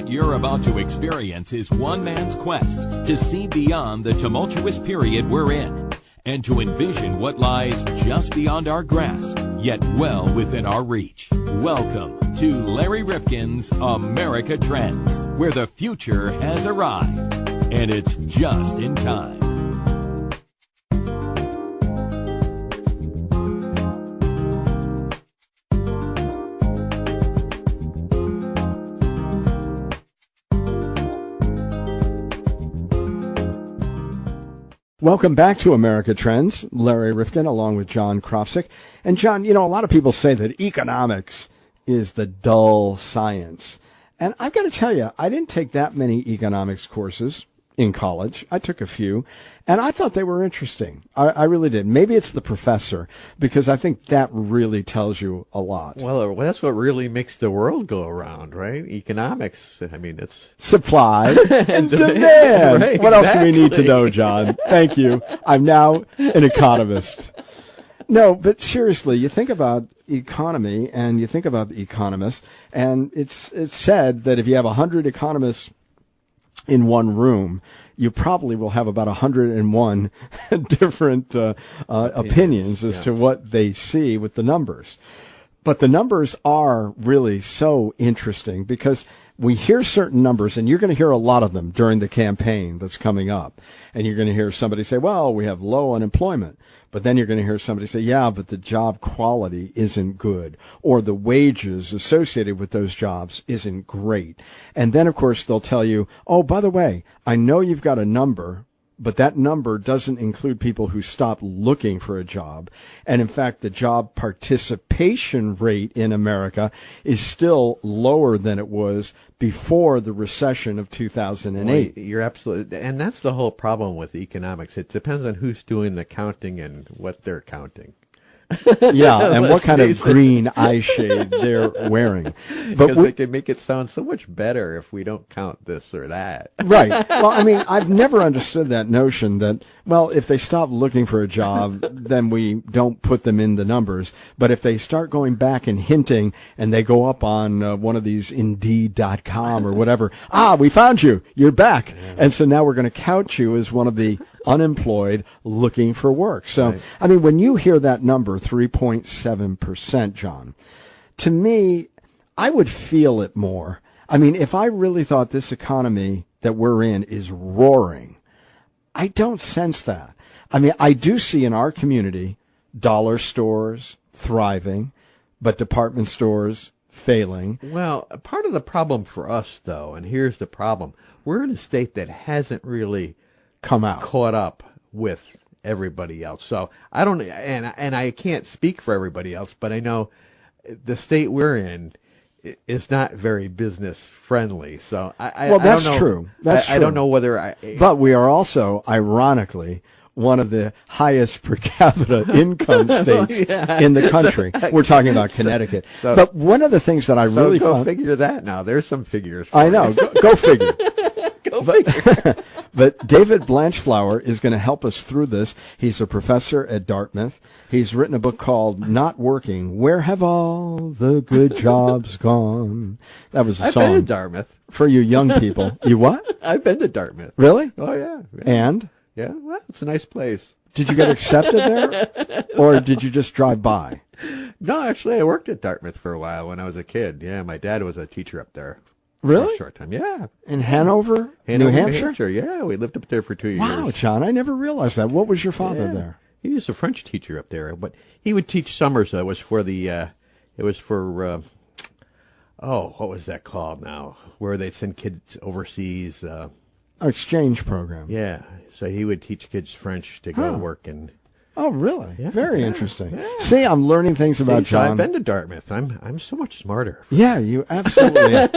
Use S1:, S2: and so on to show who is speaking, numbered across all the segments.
S1: What you're about to experience is one man's quest to see beyond the tumultuous period we're in and to envision what lies just beyond our grasp, yet well within our reach. Welcome to Larry Rifkin's America Trends, where the future has arrived, and it's just in time.
S2: Welcome back to America Trends. Larry Rifkin along with John Krofsik. And John, you know, a lot of people say that economics is the dull science. And I've got to tell you, I didn't take that many economics courses in college. I took a few, and I thought they were interesting. I really did. Maybe it's the professor, because I think that really tells you a lot.
S3: Well, that's what really makes the world go around, right? Economics, I mean, it's...
S2: Supply and demand.
S3: Right,
S2: what else do we need to know, John? Thank you. I'm now an economist. No, but seriously, you think about economy and you think about the economists, and it's said that if you have 100 economists in one room, you probably will have about 101 different opinions as to what they see with the numbers. But the numbers are really so interesting because we hear certain numbers, and you're going to hear a lot of them during the campaign that's coming up. And you're going to hear somebody say, well, we have low unemployment. But then you're going to hear somebody say, yeah, but the job quality isn't good, or the wages associated with those jobs isn't great. And then, of course, they'll tell you, oh, by the way, I know you've got a number, but that number doesn't include people who stopped looking for a job. And in fact, the job participation rate in America is still lower than it was before the recession of 2008.
S3: Well, you're absolutely, and that's the whole problem with economics. It depends on who's doing the counting and what they're counting.
S2: Yeah, and what kind of green eye shade they're wearing.
S3: Because they can make it sound so much better if we don't count this or that.
S2: Right. Well, I mean, I've never understood that notion that, well, if they stop looking for a job, then we don't put them in the numbers. But if they start going back and hinting and they go up on one of these Indeed.com or whatever, we found you. You're back. Yeah. And so now we're going to count you as one of the unemployed looking for work. So, right. I mean, when you hear that number, 3.7%, John, to me, I would feel it more. I mean, if I really thought this economy that we're in is roaring, I don't sense that. I mean, I do see in our community dollar stores thriving, but department stores failing.
S3: Well, part of the problem for us, though, and here's the problem, we're in a state that hasn't really caught up with everybody else. So I don't, and I can't speak for everybody else, but I know the state we're in is not very business friendly. So
S2: that's true. That's true.
S3: I don't know whether
S2: but we are also, ironically, one of the highest per capita income states in the country. We're talking about Connecticut. But one of the things that I really
S3: go figure that now. There's some figures.
S2: I know. Go figure. But David Blanchflower is going to help us through this. He's a professor at Dartmouth. He's written a book called Not Working. Where Have All the Good Jobs Gone? That was a song.
S3: I've been to Dartmouth.
S2: For you young people. You what?
S3: I've been to Dartmouth.
S2: Really?
S3: Oh, yeah.
S2: And?
S3: Yeah, well, it's a nice place.
S2: Did you get accepted there? Or did you just drive by?
S3: No, actually, I worked at Dartmouth for a while when I was a kid. Yeah, my dad was a teacher up there.
S2: Really?
S3: For a short time, yeah.
S2: In Hanover, New Hampshire?
S3: Yeah, we lived up there for 2 years.
S2: Wow, John, I never realized that. What was your father there?
S3: He was a French teacher up there, but he would teach summers. It was for what was that called now? Where they'd send kids overseas.
S2: Exchange program.
S3: Yeah, so he would teach kids French to go work and.
S2: Oh, really?
S3: Yeah,
S2: very interesting. Yeah. See, I'm learning things about John.
S3: So I've been to Dartmouth. I'm so much smarter.
S2: Yeah, you absolutely.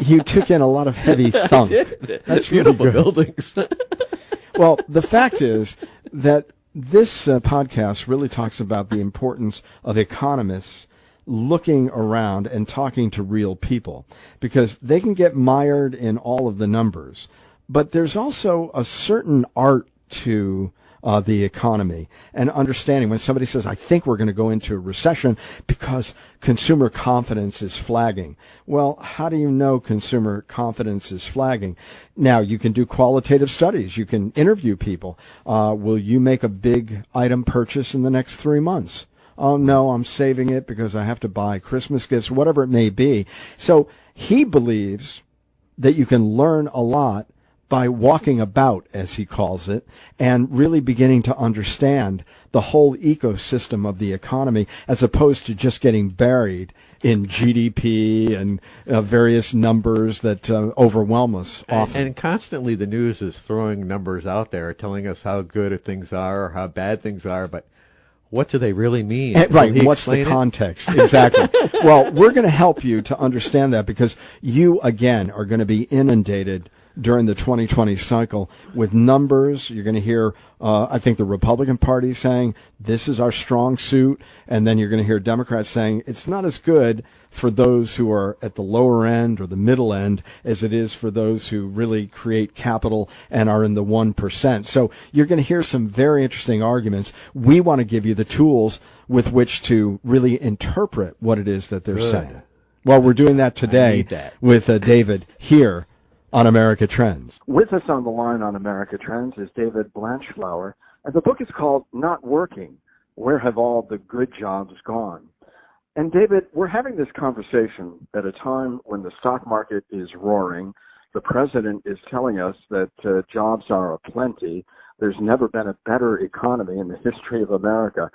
S2: you took in a lot of heavy thunk.
S3: That's beautiful really buildings.
S2: Well, the fact is that this podcast really talks about the importance of economists looking around and talking to real people, because they can get mired in all of the numbers. But there's also a certain art to the economy, and understanding when somebody says, I think we're going to go into a recession because consumer confidence is flagging. Well, how do you know consumer confidence is flagging? Now, you can do qualitative studies. You can interview people. Will you make a big item purchase in the next 3 months? Oh, no, I'm saving it because I have to buy Christmas gifts, whatever it may be. So he believes that you can learn a lot by walking about, as he calls it, and really beginning to understand the whole ecosystem of the economy, as opposed to just getting buried in GDP and various numbers that overwhelm us often.
S3: And constantly the news is throwing numbers out there, telling us how good things are or how bad things are, but what do they really mean?
S2: Right, what's the context? Exactly. Well, we're going to help you to understand that, because you, again, are going to be inundated during the 2020 cycle with numbers. You're going to hear, I think, the Republican Party saying, this is our strong suit, and then you're going to hear Democrats saying, it's not as good for those who are at the lower end or the middle end as it is for those who really create capital and are in the 1%. So you're going to hear some very interesting arguments. We want to give you the tools with which to really interpret what it is that they're saying. Well, we're doing that today with David here on America Trends.
S4: With us on the line on America Trends is David Blanchflower, and the book is called Not Working, Where Have All the Good Jobs Gone? And David, we're having this conversation at a time when the stock market is roaring. The president is telling us that jobs are aplenty. There's never been a better economy in the history of America.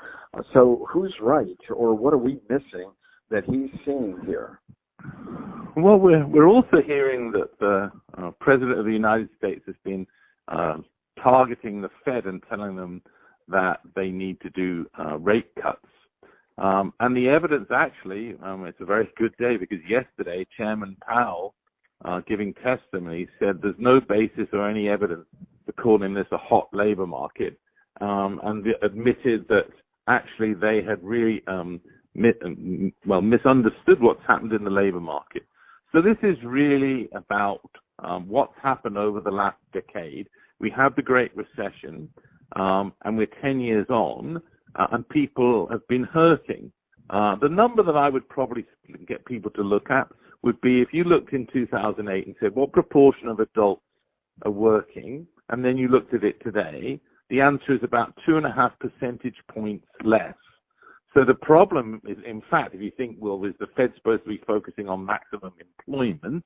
S4: So who's right, or what are we missing that he's seeing here?
S5: Well, we're also hearing that the President of the United States has been targeting the Fed and telling them that they need to do rate cuts. And the evidence actually, it's a very good day, because yesterday Chairman Powell, giving testimony, said there's no basis or any evidence for calling this a hot labor market, and admitted that actually they had really misunderstood what's happened in the labor market. So this is really about what's happened over the last decade. We have the Great Recession, and we're 10 years on, and people have been hurting. The number that I would probably get people to look at would be, if you looked in 2008 and said, what proportion of adults are working, and then you looked at it today, the answer is about 2.5 percentage points less. So the problem is, in fact, if you think, well, is the Fed supposed to be focusing on maximum employment?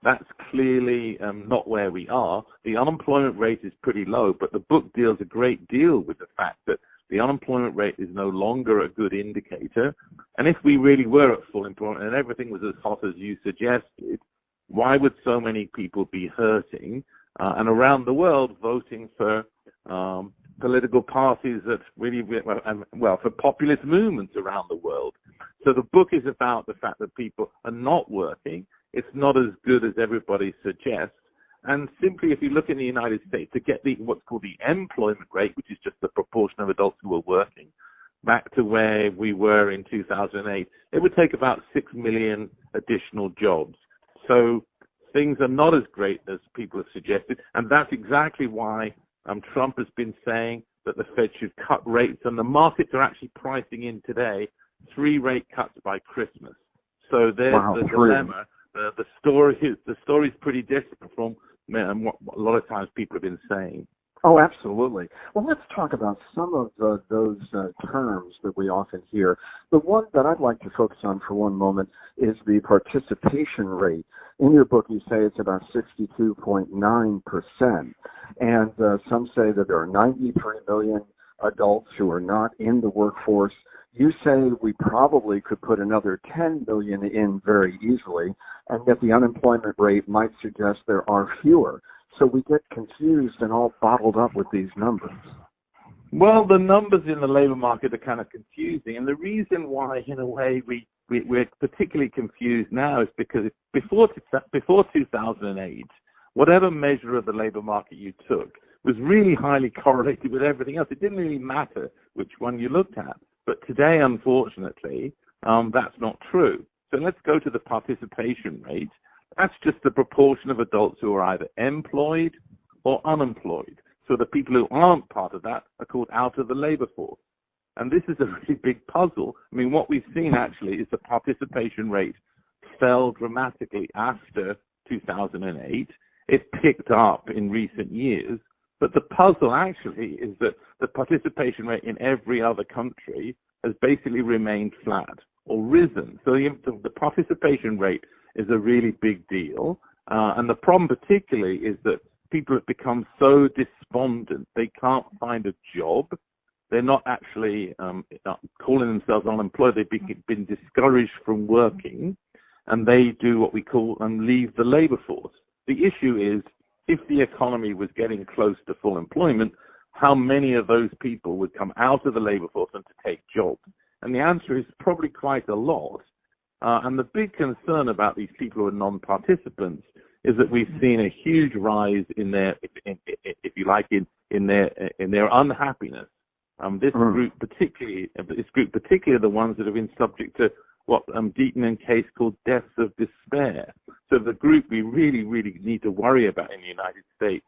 S5: That's clearly not where we are. The unemployment rate is pretty low, but the book deals a great deal with the fact that the unemployment rate is no longer a good indicator. And if we really were at full employment and everything was as hot as you suggested, why would so many people be hurting and around the world voting for political parties that really, for populist movements around the world? So the book is about the fact that people are not working. It's not as good as everybody suggests. And simply, if you look in the United States, to get what's called the employment rate, which is just the proportion of adults who are working, back to where we were in 2008, it would take about 6 million additional jobs. So things are not as great as people have suggested, and that's exactly why Trump has been saying that the Fed should cut rates, and the markets are actually pricing in today 3 rate cuts by Christmas. So there's the dilemma. The story's pretty different from what a lot of times people have been saying.
S4: Oh, absolutely. Well, let's talk about some of those terms that we often hear. The one that I'd like to focus on for one moment is the participation rate. In your book, you say it's about 62.9%. And some say that there are 93 million adults who are not in the workforce. You say we probably could put another 10 million in very easily, and yet the unemployment rate might suggest there are fewer. So we get confused and all bottled up with these numbers.
S5: Well, the numbers in the labor market are kind of confusing, and the reason why, in a way, we're particularly confused now is because before 2008, whatever measure of the labor market you took was really highly correlated with everything else. It didn't really matter which one you looked at. But today, unfortunately, that's not true. So let's go to the participation rate. That's just the proportion of adults who are either employed or unemployed. So the people who aren't part of that are called out of the labor force. And this is a really big puzzle. I mean, what we've seen actually is the participation rate fell dramatically after 2008. It picked up in recent years. But the puzzle actually is that the participation rate in every other country has basically remained flat or risen. So the participation rate is a really big deal. And the problem particularly is that people have become so despondent, they can't find a job. They're not actually calling themselves unemployed. They've been discouraged from working, and they do what we call leave the labor force. The issue is, if the economy was getting close to full employment, how many of those people would come out of the labor force and to take jobs? And the answer is probably quite a lot. And the big concern about these people who are non-participants is that we've seen a huge rise in their, if you like, in their unhappiness. This group particularly are the ones that have been subject to what Deaton and Case called deaths of despair. So the group we really, really need to worry about in the United States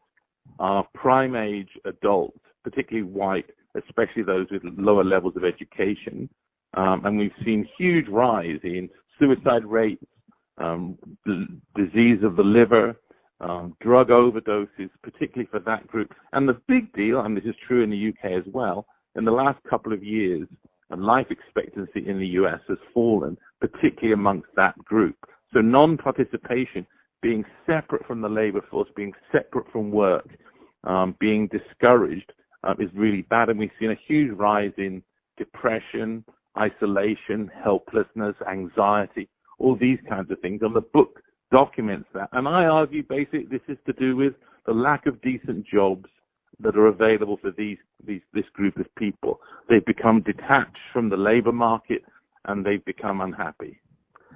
S5: are prime age adults, particularly white, especially those with lower levels of education. And we've seen huge rise in suicide rates, disease of the liver, drug overdoses, particularly for that group. And the big deal, and this is true in the UK as well, in the last couple of years, life expectancy in the US has fallen, particularly amongst that group. So non-participation, being separate from the labor force, being separate from work, being discouraged, is really bad. And we've seen a huge rise in depression, isolation, helplessness, anxiety, all these kinds of things. And the book documents that. And I argue basically this is to do with the lack of decent jobs that are available for this group of people. They've become detached from the labor market, and they've become unhappy.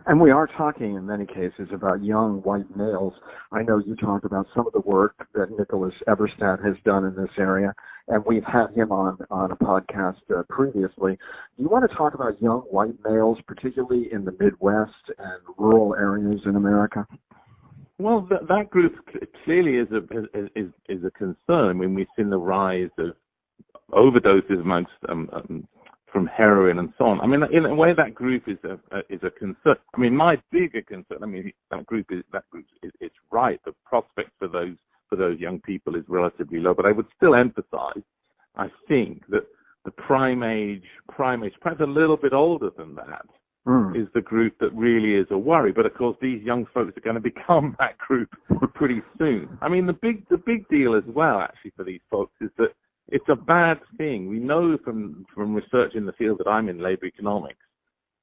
S4: And we are talking in many cases about young white males. I know you talked about some of the work that Nicholas Eberstadt has done in this area, and we've had him on a podcast previously. Do you want to talk about young white males, particularly in the Midwest and rural areas in America?
S5: Well, that group clearly is a concern. I mean, we've seen the rise of overdoses amongst from heroin and so on. I mean, in a way, that group is a concern. I mean, my bigger concern. I mean, that group is it's right. The prospects for those young people is relatively low. But I would still emphasize, I think, that the prime age, perhaps a little bit older than that, is the group that really is a worry. But of course, these young folks are going to become that group pretty soon. I mean, the big deal as well, actually, for these folks is that it's a bad thing. We know from research in the field that I'm in, labor economics,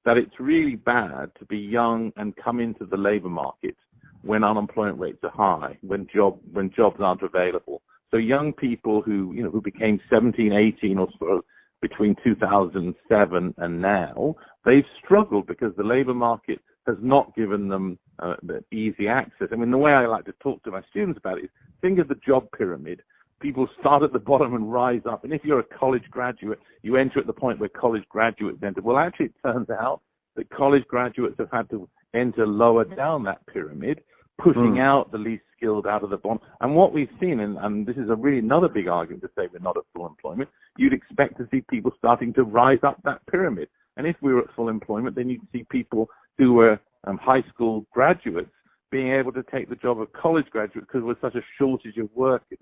S5: that it's really bad to be young and come into the labor market when unemployment rates are high, when jobs aren't available. So young people who became 17, 18 or so between 2007 and now, they've struggled because the labor market has not given them the easy access. I mean, the way I like to talk to my students about it is, think of the job pyramid. People start at the bottom and rise up. And if you're a college graduate, you enter at the point where college graduates enter. Well, actually, it turns out that college graduates have had to enter lower down that pyramid, pushing out the least skilled out of the bottom. And what we've seen, and this is really another big argument to say we're not at full employment, you'd expect to see people starting to rise up that pyramid. And if we were at full employment, then you'd see people who were high school graduates being able to take the job of college graduates because there was such a shortage of workers.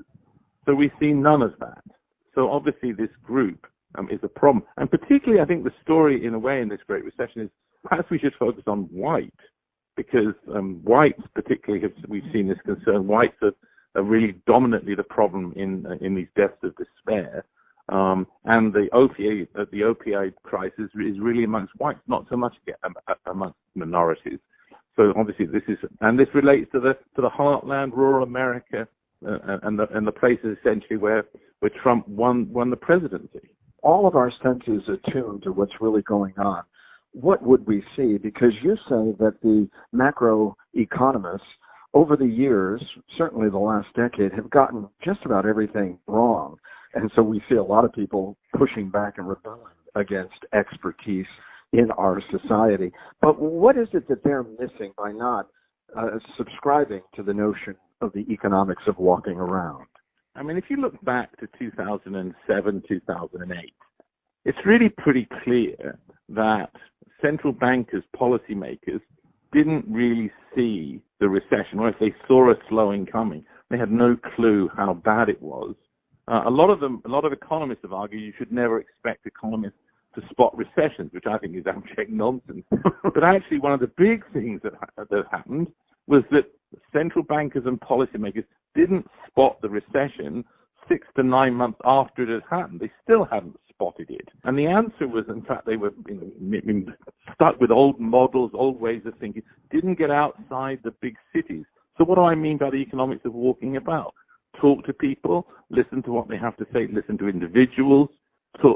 S5: So we've seen none of that. So obviously this group is a problem. And particularly, I think the story, in a way, in this Great Recession is perhaps we should focus on white, because whites particularly, we've seen this concern. Whites are really dominantly the problem in these deaths of despair. And the opioid crisis is really amongst whites, not so much amongst minorities. So obviously this relates to the heartland, rural America, and the places essentially where Trump won the presidency.
S4: All of our senses attuned to what's really going on. What would we see? Because you say that the macro economists over the years, certainly the last decade, have gotten just about everything wrong. And so we see a lot of people pushing back and rebelling against expertise in our society. But what is it that they're missing by not subscribing to the notion of the economics of walking around?
S5: I mean, if you look back to 2007, 2008, it's really pretty clear that central bankers, policymakers, didn't really see the recession, or if they saw a slowing coming, they had no clue how bad it was. A lot of economists have argued you should never expect economists to spot recessions, which I think is abject nonsense. But actually, one of the big things that happened was that central bankers and policymakers didn't spot the recession 6 to 9 months after it had happened. They still hadn't spotted it. And the answer was, in fact, they were stuck with old models, old ways of thinking, didn't get outside the big cities. So what do I mean by the economics of walking about? Talk to people, listen to what they have to say, listen to individuals,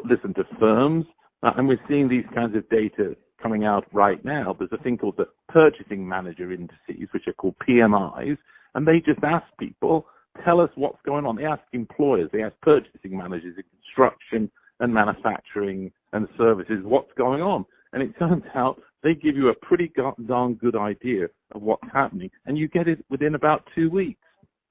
S5: listen to firms. And we're seeing these kinds of data coming out right now. There's a thing called the Purchasing Manager Indices, which are called PMIs, and they just ask people, tell us what's going on. They ask employers, they ask purchasing managers in construction and manufacturing and services, what's going on. And it turns out they give you a pretty darn good idea of what's happening, and you get it within about 2 weeks.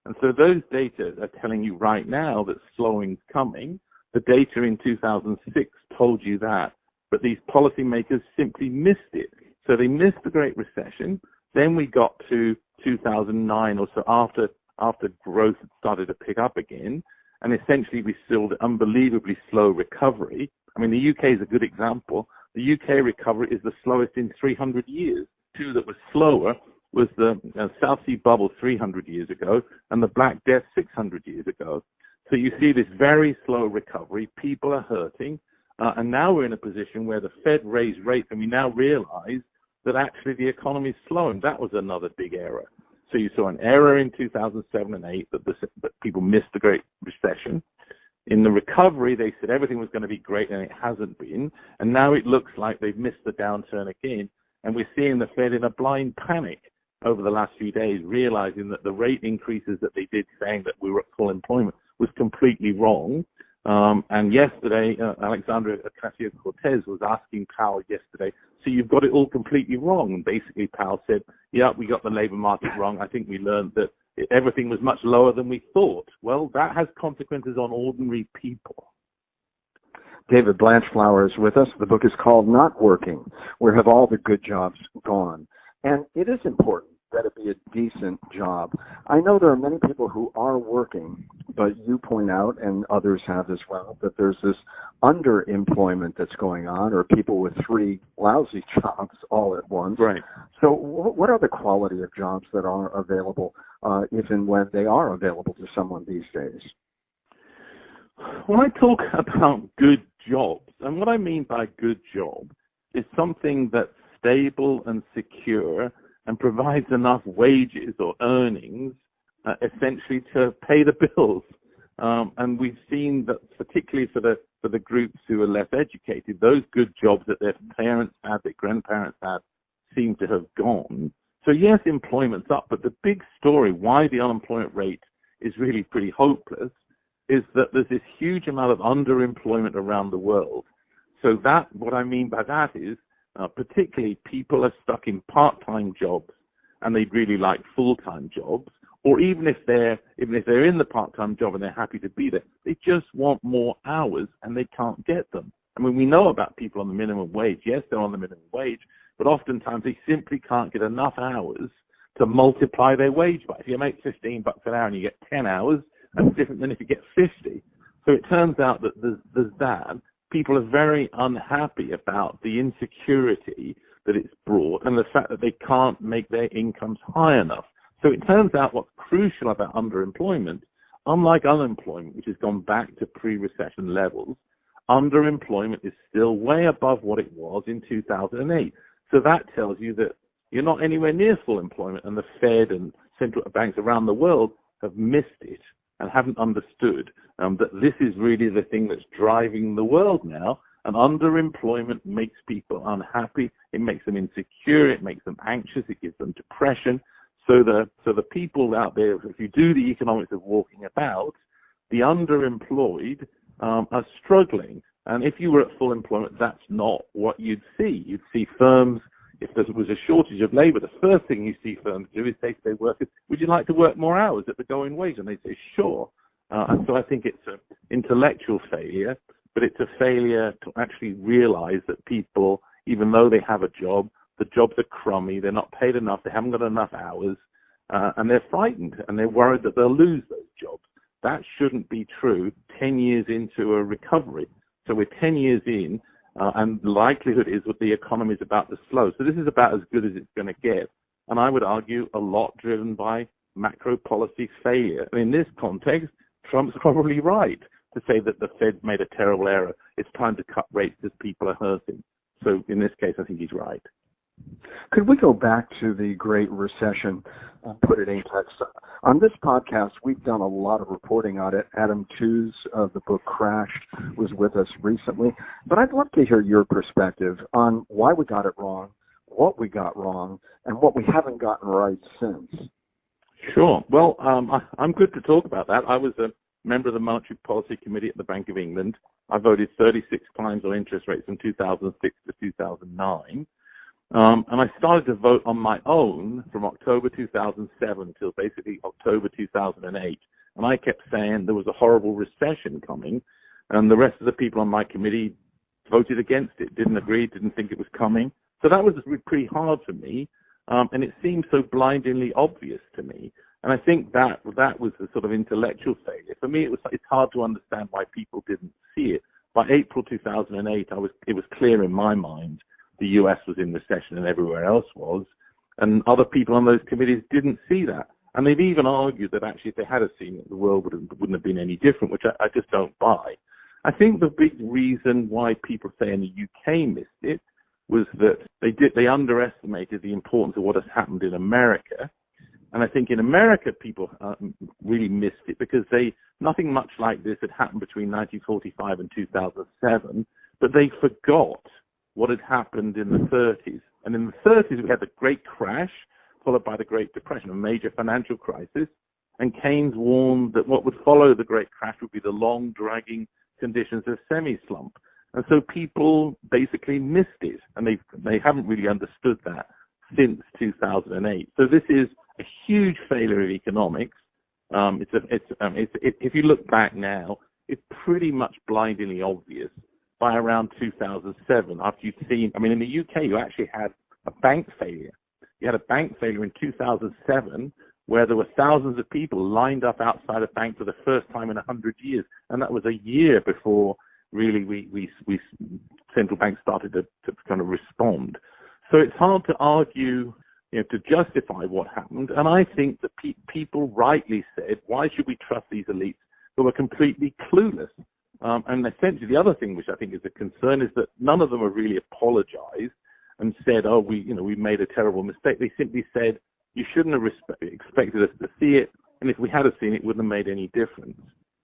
S5: And so those data are telling you right now that slowing's coming. The data in 2006 told you that, but these policymakers simply missed it. So they missed the Great Recession. Then we got to 2009 or so after growth had started to pick up again, and essentially we saw the unbelievably slow recovery. I mean, the UK is a good example. The UK recovery is the slowest in 300 years. Two that was slower was the South Sea bubble 300 years ago and the Black Death 600 years ago. So you see this very slow recovery. People are hurting. And now we're in a position where the Fed raised rates, and we now realize that actually the economy is slowing. That was another big error. So you saw an error in 2007 and 8 that people missed the Great Recession. In the recovery, they said everything was going to be great, and it hasn't been. And now it looks like they've missed the downturn again. And we're seeing the Fed in a blind panic over the last few days, realizing that the rate increases that they did, saying that we were at full employment, was completely wrong. And yesterday, Alexandria Ocasio-Cortez was asking Powell yesterday, so you've got it all completely wrong. And basically Powell said, yeah, we got the labor market wrong. I think we learned that everything was much lower than we thought. Well, that has consequences on ordinary people.
S4: David Blanchflower is with us. The book is called Not Working, Where Have All the Good Jobs Gone? And it is important that it be a decent job. I know there are many people who are working, but you point out, and others have as well, that there's this underemployment that's going on, or people with 3 lousy jobs all at once.
S5: Right.
S4: So what are the quality of jobs that are available, if and when they are available to someone these days?
S5: When I talk about good jobs, and what I mean by good job is something that's stable and secure and provides enough wages or earnings essentially to pay the bills. And we've seen that particularly for the groups who are less educated, those good jobs that their parents had, their grandparents had, seem to have gone. So yes, employment's up, but the big story, why the unemployment rate is really pretty hopeless, is that there's this huge amount of underemployment around the world. So that, what I mean by that is, particularly people are stuck in part-time jobs and they'd really like full-time jobs, or even if they're in the part-time job and they're happy to be there, they just want more hours and they can't get them. I mean, we know about people on the minimum wage. Yes, they're on the minimum wage, but oftentimes they simply can't get enough hours to multiply their wage by. If you make $15 an hour and you get 10 hours, that's different than if you get 50. So it turns out that there's that. People are very unhappy about the insecurity that it's brought and the fact that they can't make their incomes high enough. So it turns out what's crucial about underemployment, unlike unemployment, which has gone back to pre-recession levels, underemployment is still way above what it was in 2008. So that tells you that you're not anywhere near full employment, and the Fed and central banks around the world have missed it and haven't understood that this is really the thing that's driving the world now. And underemployment makes people unhappy. It makes them insecure. It makes them anxious. It gives them depression. So the people out there, if you do the economics of walking about, the underemployed are struggling. And if you were at full employment, that's not what you'd see. You'd see firms, if there was a shortage of labor, the first thing you see firms do is say to their workers, would you like to work more hours at the going wage? And they say, sure. And so I think it's an intellectual failure, but it's a failure to actually realize that people, even though they have a job, the jobs are crummy, they're not paid enough, they haven't got enough hours, and they're frightened and they're worried that they'll lose those jobs. That shouldn't be true 10 years into a recovery. So we're 10 years in, and the likelihood is that the economy is about to slow. So this is about as good as it's going to get. And I would argue a lot driven by macro policy failure. And in this context, Trump's probably right to say that the Fed made a terrible error. It's time to cut rates because people are hurting. So in this case, I think he's right.
S4: Could we go back to the Great Recession and put it in text? On this podcast, we've done a lot of reporting on it. Adam Tooze of the book Crashed was with us recently. But I'd love to hear your perspective on why we got it wrong, what we got wrong, and what we haven't gotten right since.
S5: Sure. Well, I'm good to talk about that. I was a member of the Monetary Policy Committee at the Bank of England. I voted 36 times on interest rates from 2006 to 2009. And I started to vote on my own from October 2007 till basically October 2008. And I kept saying there was a horrible recession coming, and the rest of the people on my committee voted against it, didn't agree, didn't think it was coming. So that was pretty hard for me, and it seemed so blindingly obvious to me. And I think that was a sort of intellectual failure. For me, it's hard to understand why people didn't see it. By April 2008, it was clear in my mind the U.S. was in recession and everywhere else was, and other people on those committees didn't see that. And they've even argued that actually if they had seen it, the world wouldn't have been any different, which I just don't buy. I think the big reason why people say in the UK missed it was that they underestimated the importance of what has happened in America. And I think in America, people really missed it because nothing much like this had happened between 1945 and 2007, but they forgot what had happened in the 30s. And in the 30s, we had the Great Crash, followed by the Great Depression, a major financial crisis. And Keynes warned that what would follow the Great Crash would be the long, dragging conditions of semi-slump. And so people basically missed it, and they haven't really understood that since 2008. So this is a huge failure of economics. If you look back now, it's pretty much blindingly obvious. By around 2007, after you'd seen, in the UK, you actually had a bank failure. You had a bank failure in 2007 where there were thousands of people lined up outside a bank for the first time in 100 years. And that was a year before really we central banks started to kind of respond. So it's hard to argue, to justify what happened. And I think that people rightly said, why should we trust these elites who are completely clueless? And essentially the other thing which I think is a concern is that none of them have really apologized and said, we made a terrible mistake. They simply said, you shouldn't have expected us to see it, and if we had seen it, it wouldn't have made any difference,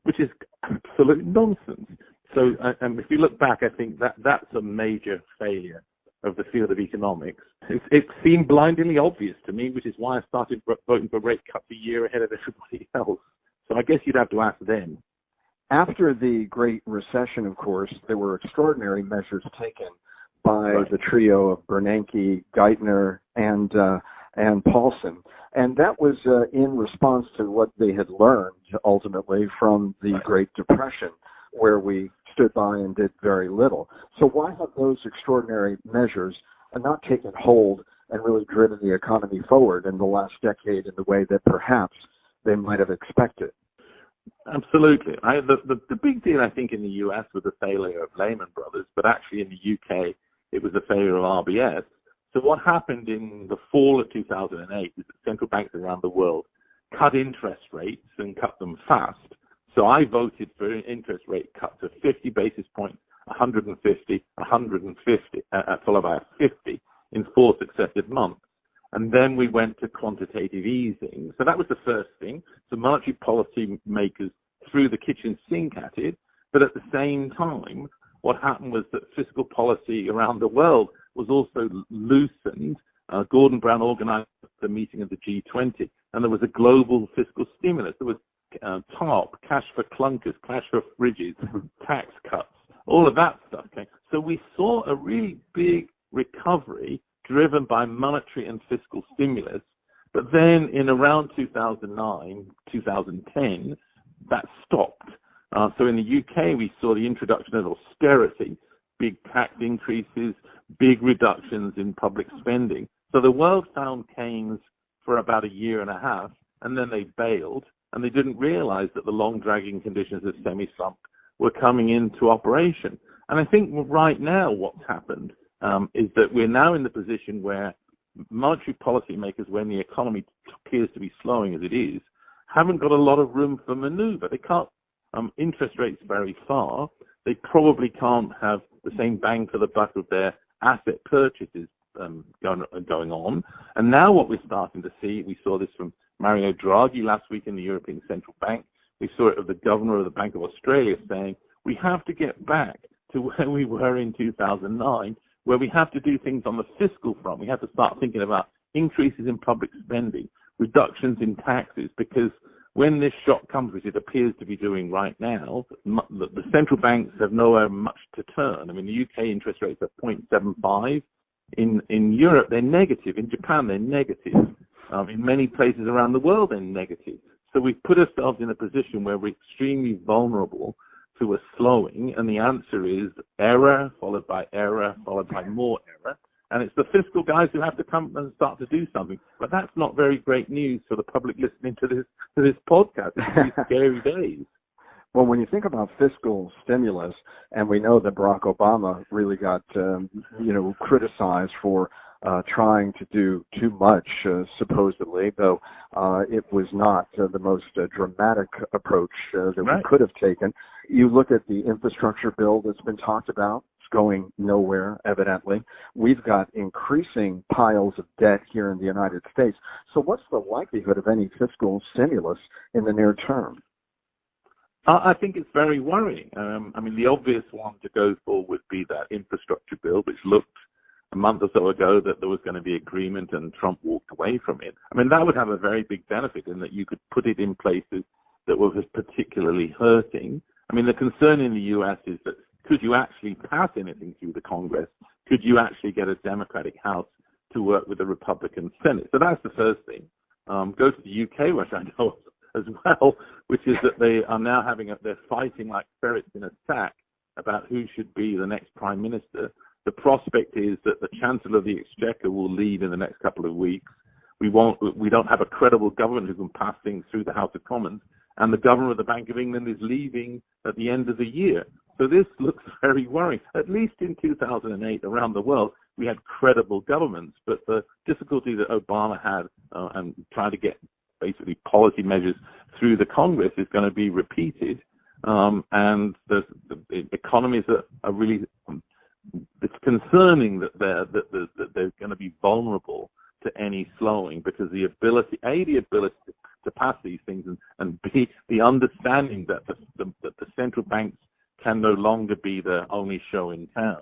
S5: which is absolute nonsense. So if you look back, I think that's a major failure of the field of economics. It seemed blindingly obvious to me, which is why I started voting for rate cuts a year ahead of everybody else. So I guess you'd have to ask them.
S4: After the Great Recession, of course, there were extraordinary measures taken by the trio of Bernanke, Geithner, and Paulson. And that was in response to what they had learned, ultimately, from the Great Depression, where we stood by and did very little. So why have those extraordinary measures not taken hold and really driven the economy forward in the last decade in the way that perhaps they might have expected?
S5: Absolutely. The big deal, I think, in the US was the failure of Lehman Brothers, but actually in the UK, it was the failure of RBS. So what happened in the fall of 2008 is that central banks around the world cut interest rates and cut them fast. So I voted for interest rate cuts of 50 basis points, 150, 150, followed by 50 in 4 successive months. And then we went to quantitative easing. So that was the first thing. So monetary policy makers threw the kitchen sink at it. But at the same time, what happened was that fiscal policy around the world was also loosened. Gordon Brown organized the meeting of the G20, and there was a global fiscal stimulus. There was TARP, cash for clunkers, cash for fridges, tax cuts, all of that stuff. Okay? So we saw a really big recovery driven by monetary and fiscal stimulus. But then in around 2009, 2010, that stopped. So in the UK, we saw the introduction of austerity, big tax increases, big reductions in public spending. So the world found Keynes for about a year and a half, and then they bailed, and they didn't realize that the long-dragging conditions of semi-slump were coming into operation. And I think right now what's happened is that we're now in the position where monetary policy makers, when the economy appears to be slowing as it is, haven't got a lot of room for maneuver. They can't interest rates very far. They probably can't have the same bang for the buck of their asset purchases going on. And now what we're starting to see, we saw this from Mario Draghi last week in the European Central Bank. We saw it of the governor of the Bank of Australia saying, we have to get back to where we were in 2009, where we have to do things on the fiscal front. We have to start thinking about increases in public spending, reductions in taxes, because when this shock comes, which it appears to be doing right now, the central banks have nowhere much to turn. I mean, the UK interest rates are 0.75. In Europe, they're negative. In Japan, they're negative. In many places around the world, they're negative. So we've put ourselves in a position where we're extremely vulnerable to a slowing, and the answer is error, followed by error, followed by more error. And it's the fiscal guys who have to come and start to do something. But that's not very great news for the public listening to this podcast. It's these scary days.
S4: Well, when you think about fiscal stimulus, and we know that Barack Obama really got, criticized for trying to do too much, supposedly, though it was not the most dramatic approach that we could have taken. You look at the infrastructure bill that's been talked about. It's going nowhere, evidently. We've got increasing piles of debt here in the United States. So what's the likelihood of any fiscal stimulus in the near term?
S5: I think it's very worrying. The obvious one to go for would be that infrastructure bill, which looked a month or so ago that there was going to be agreement and Trump walked away from it. That would have a very big benefit in that you could put it in places that were particularly hurting. The concern in the U.S. is that could you actually pass anything through the Congress? Could you actually get a Democratic House to work with the Republican Senate? So that's the first thing. Go to the UK, which I know as well, which is that they are now they're fighting like ferrets in a sack about who should be the next prime minister. The prospect is that the Chancellor of the Exchequer will leave in the next couple of weeks. We don't have a credible government who can pass things through the House of Commons, and the Governor of the Bank of England is leaving at the end of the year. So this looks very worrying. At least in 2008 around the world, we had credible governments, but the difficulty that Obama had and trying to get basically policy measures through the Congress is going to be repeated. And the economies are really, it's concerning that they're going to be vulnerable to any slowing, because the ability to pass these things, and B, the understanding that the central banks can no longer be the only show in town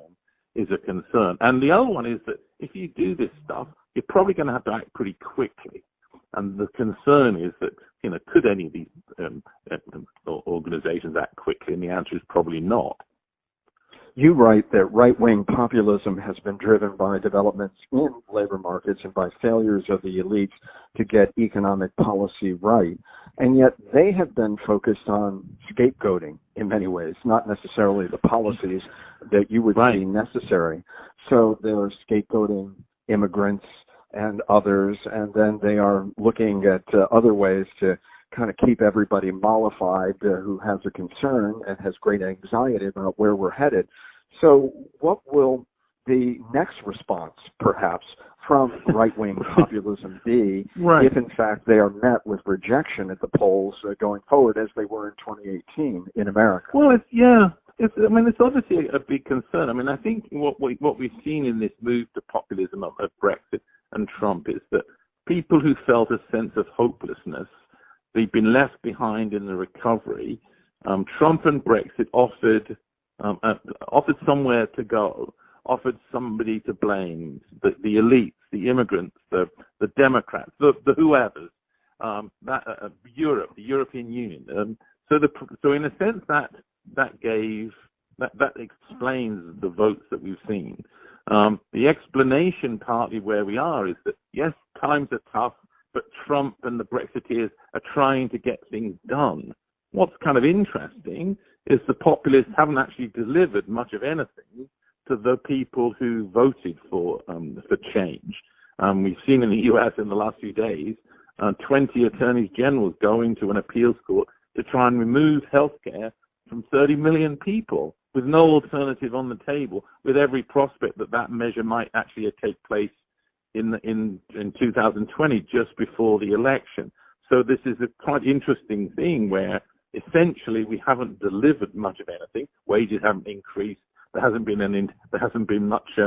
S5: is a concern. And the other one is that if you do this stuff, you're probably going to have to act pretty quickly. And the concern is that, could any of these organizations act quickly? And the answer is probably not.
S4: You write that right-wing populism has been driven by developments in labor markets and by failures of the elites to get economic policy right. And yet they have been focused on scapegoating in many ways, not necessarily the policies that you would see necessary. So they're scapegoating immigrants and others, and then they are looking at other ways to kind of keep everybody mollified who has a concern and has great anxiety about where we're headed. So what will the next response, perhaps, from right-wing populism be if, in fact, they are met with rejection at the polls going forward as they were in 2018 in America?
S5: Well, it's obviously a big concern. I think what we've seen in this move to populism of Brexit and Trump is that people who felt a sense of hopelessness, they've been left behind in the recovery. Trump and Brexit offered somewhere to go, offered somebody to blame, the elites, the immigrants, the Democrats, the whoever's, Europe, the European Union. So in a sense that explains the votes that we've seen. The explanation partly where we are is that, yes, times are tough, but Trump and the Brexiteers are trying to get things done. what's kind of interesting is the populists haven't actually delivered much of anything to the people who voted for change. We've seen in the U.S. in the last few days 20 attorneys generals going to an appeals court to try and remove health care from 30 million people with no alternative on the table, with every prospect that that measure might actually take place in 2020, just before the election. So this is a quite interesting thing where essentially we haven't delivered much of anything. Wages haven't increased. There hasn't been much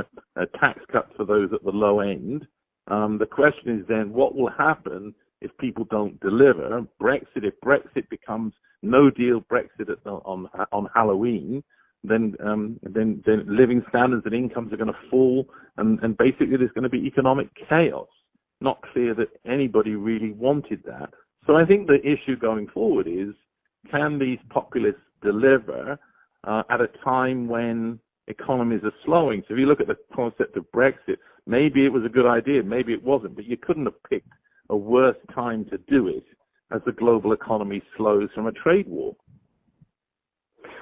S5: tax cuts for those at the low end. The question is then, what will happen if people don't deliver? Brexit, if Brexit becomes no deal Brexit on Halloween, then living standards and incomes are going to fall, and basically there's going to be economic chaos. Not clear that anybody really wanted that. So I think the issue going forward is, can these populists deliver at a time when economies are slowing? So if you look at the concept of Brexit, maybe it was a good idea, maybe it wasn't, but you couldn't have picked a worse time to do it as the global economy slows from a trade war.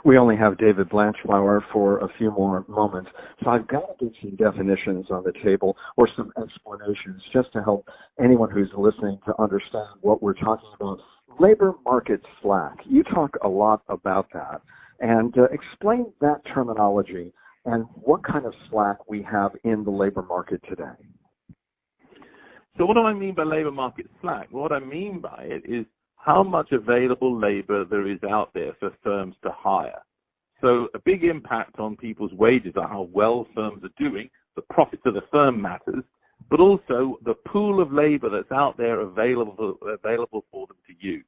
S4: We only have David Blanchflower for a few more moments, so I've got to get some definitions on the table or some explanations just to help anyone who's listening to understand what we're talking about. Labor market slack. You talk a lot about that, and explain that terminology and what kind of slack we have in the labor market today.
S5: So what do I mean by labor market slack? What I mean by it is how much available labor there is out there for firms to hire. So a big impact on people's wages are how well firms are doing. The profits of the firm matters, but also the pool of labor that's out there available for them to use.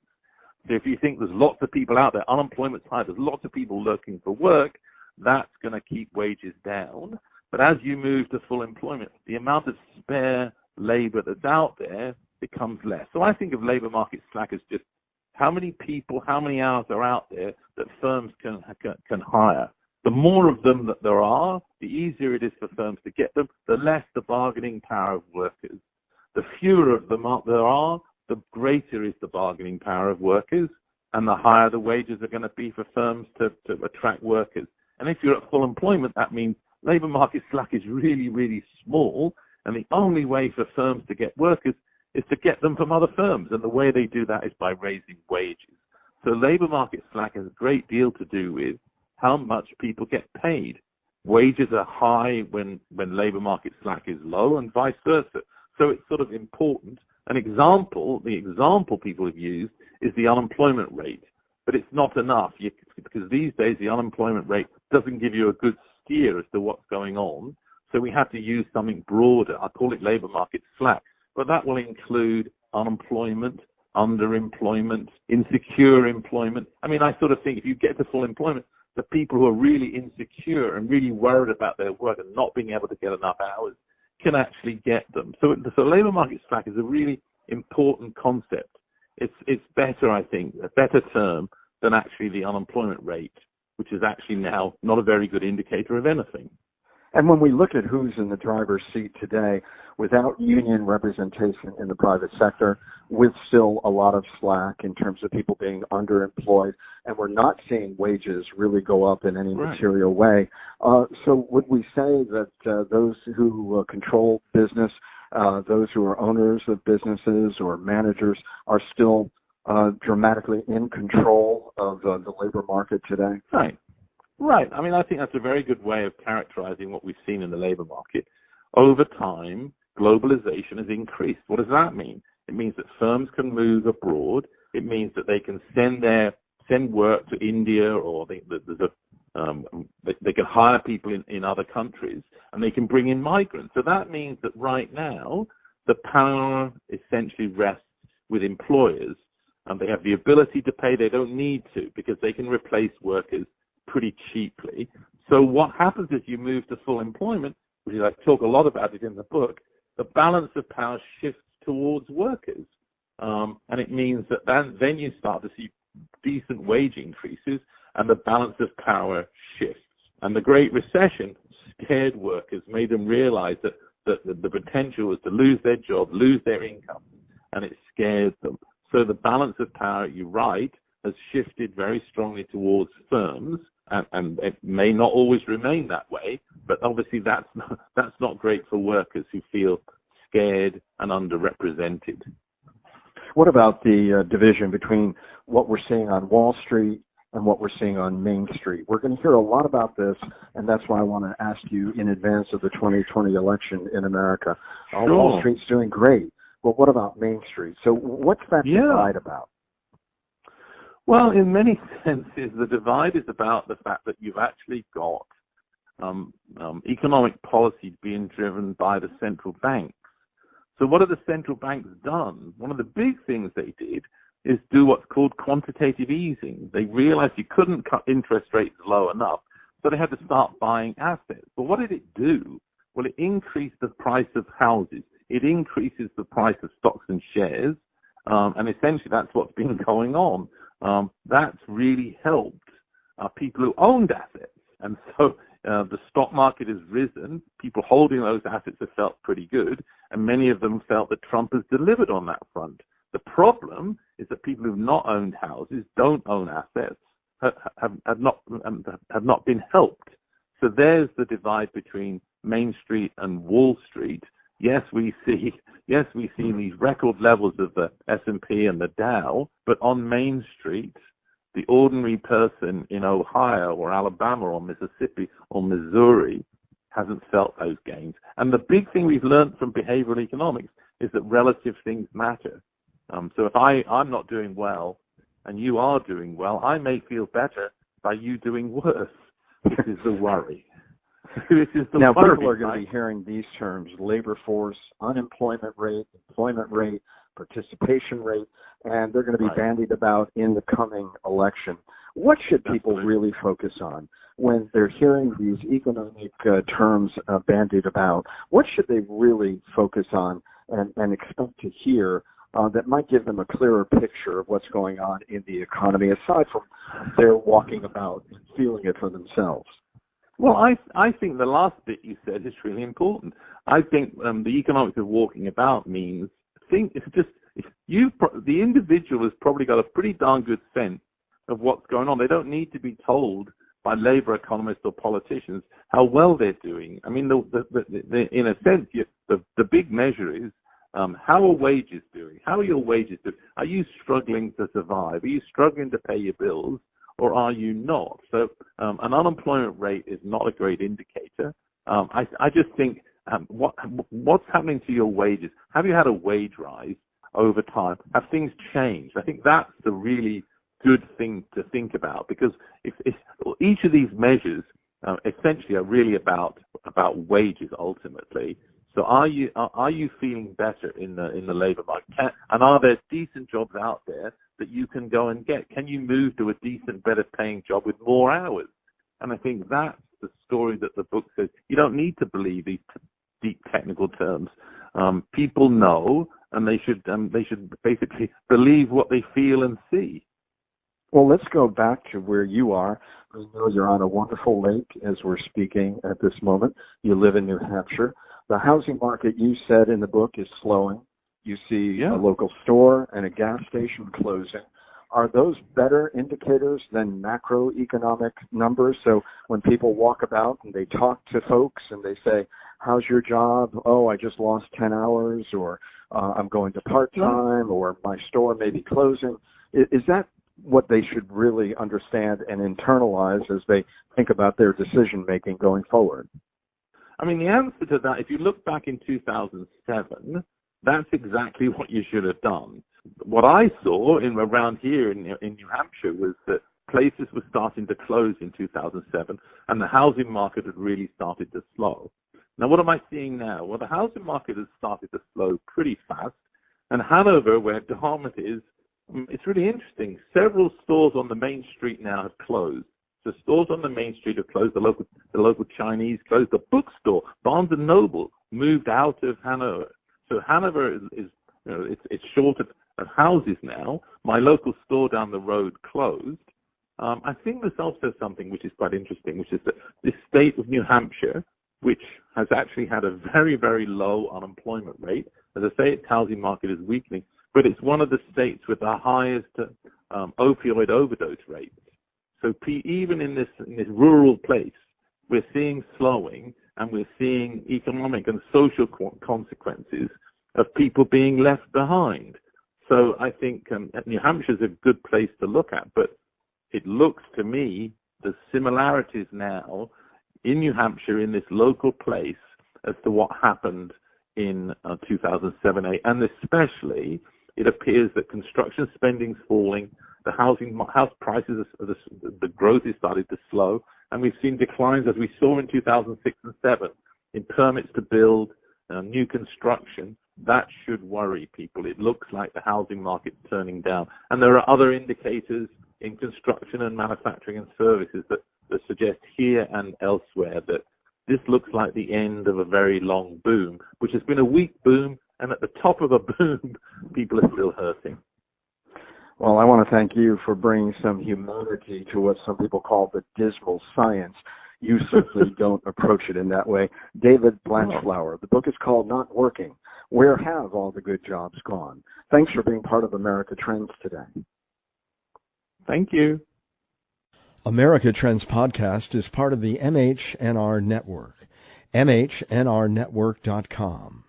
S5: So if you think there's lots of people out there, unemployment's high, there's lots of people looking for work, that's going to keep wages down. But as you move to full employment, the amount of spare labor that's out there becomes less. So I think of labor market slack as just how many people, how many hours are out there that firms can hire. The more of them that there are, the easier it is for firms to get them, the less the bargaining power of workers. The fewer of them there are, the greater is the bargaining power of workers, and the higher the wages are going to be for firms to attract workers. And if you're at full employment, that means labor market slack is really, really small, and the only way for firms to get workers is to get them from other firms, and the way they do that is by raising wages. So labor market slack has a great deal to do with how much people get paid. Wages are high when labor market slack is low, and vice versa. So it's sort of important. The example people have used is the unemployment rate, but it's not enough because these days the unemployment rate doesn't give you a good steer as to what's going on. So we have to use something broader. I call it labor market slack, but that will include unemployment, underemployment, insecure employment. I mean, I sort of think if you get to full employment, the people who are really insecure and really worried about their work and not being able to get enough hours can actually get them. So labor market slack is a really important concept. It's better, I think, a better term than actually the unemployment rate, which is actually now not a very good indicator of anything.
S4: And when we look at who's in the driver's seat today, without union representation in the private sector, with still a lot of slack in terms of people being underemployed, and we're not seeing wages really go up in any material way. So would we say that those who control business, those who are owners of businesses or managers, are still dramatically in control of the labor market today?
S5: Right. I mean, I think that's a very good way of characterizing what we've seen in the labor market. Over time, globalization has increased. What does that mean? It means that firms can move abroad. It means that they can send work to India, or they can hire people in other countries, and they can bring in migrants. So that means that right now, the power essentially rests with employers, and they have the ability to pay. They don't need to, because they can replace workers pretty cheaply. So what happens is you move to full employment, which is, I talk a lot about it in the book, the balance of power shifts towards workers. And it means that then you start to see decent wage increases, and the balance of power shifts. And the Great Recession scared workers, made them realize that the potential was to lose their job, lose their income, and it scared them. So the balance of power, you're right, has shifted very strongly towards firms, and it may not always remain that way, but obviously that's not great for workers who feel scared and underrepresented.
S4: What about the division between what we're seeing on Wall Street and what we're seeing on Main Street? We're going to hear a lot about this, and that's why I want to ask you in advance of the 2020 election in America.
S5: Sure.
S4: Wall Street's doing great, but what about Main Street? So what's that divide about?
S5: Well, in many senses, the divide is about the fact that you've actually got economic policy being driven by the central banks. So what have the central banks done? One of the big things they did is do what's called quantitative easing. They realized you couldn't cut interest rates low enough, so they had to start buying assets. But what did it do? Well, it increased the price of houses. It increases the price of stocks and shares, and essentially that's what's been going on. That's really helped people who owned assets. And so the stock market has risen. People holding those assets have felt pretty good, and many of them felt that Trump has delivered on that front. The problem is that people who've not owned houses, don't own assets, have not been helped. So there's the divide between Main Street and Wall Street. Yes, we see these record levels of the S&P and the Dow, but on Main Street, the ordinary person in Ohio or Alabama or Mississippi or Missouri hasn't felt those gains. And the big thing we've learned from behavioral economics is that relative things matter. So if I'm not doing well and you are doing well, I may feel better by you doing worse. This is the worry.
S4: Now, people are going to be hearing these terms: labor force, unemployment rate, employment rate, participation rate, and they're going to be bandied about in the coming election. What should people really focus on when they're hearing these economic terms bandied about? What should they really focus on and expect to hear that might give them a clearer picture of what's going on in the economy, aside from their walking about and feeling it for themselves?
S5: Well, I think the last bit you said is really important. I think the economics of walking about means, the individual has probably got a pretty darn good sense of what's going on. They don't need to be told by labor economists or politicians how well they're doing. I mean, in a sense, the big measure is how are wages doing? How are your wages doing? Are you struggling to survive? Are you struggling to pay your bills? Or are you not? So an unemployment rate is not a great indicator. I just think what's happening to your wages? Have you had a wage rise over time? Have things changed? I think that's the really good thing to think about, because if each of these measures essentially are really about wages ultimately. So are you feeling better in the labor market? And are there decent jobs out there that you can go and get? Can you move to a decent, better paying job with more hours? And I think that's the story that the book says. You don't need to believe these deep technical terms. People know, and they should basically believe what they feel and see.
S4: Well, let's go back to where you are. I know you're on a wonderful lake as we're speaking at this moment. You live in New Hampshire. The housing market, you said in the book, is slowing. You see a local store and a gas station closing. Are those better indicators than macroeconomic numbers? So when people walk about and they talk to folks and they say, how's your job? Oh, I just lost 10 hours, or I'm going to part-time, or my store may be closing. Is that what they should really understand and internalize as they think about their decision-making going forward?
S5: I mean, the answer to that, if you look back in 2007, that's exactly what you should have done. What I saw around here in New Hampshire was that places were starting to close in 2007, and the housing market had really started to slow. Now, what am I seeing now? Well, the housing market has started to slow pretty fast, and Hanover, where Dartmouth is, it's really interesting. Several stores on the main street now have closed. So stores on the main street have closed. The local Chinese closed. The bookstore, Barnes and Noble, moved out of Hanover. So Hanover is it's short of houses now. My local store down the road closed. I think this also something which is quite interesting, which is that this state of New Hampshire, which has actually had a very, very low unemployment rate, as I say, its housing market is weakening, but it's one of the states with the highest opioid overdose rates. So even in this rural place, we're seeing slowing, and we're seeing economic and social consequences of people being left behind. So I think New Hampshire's a good place to look at, but it looks to me the similarities now in New Hampshire in this local place as to what happened in 2007-8, and especially it appears that construction spending's falling, the house prices, the growth is starting to slow, and we've seen declines as we saw in 2006 and 7 in permits to build, new construction. That should worry people. It looks like the housing market's turning down, and there are other indicators in construction and manufacturing and services that suggest here and elsewhere that this looks like the end of a very long boom, which has been a weak boom, and at the top of a boom, people are still hurting.
S4: Well, I want to thank you for bringing some humanity to what some people call the dismal science. You certainly don't approach it in that way. David Blanchflower, the book is called Not Working. Where have all the good jobs gone? Thanks for being part of America Trends today.
S5: Thank you.
S2: America Trends Podcast is part of the MHNR Network, mhnrnetwork.com.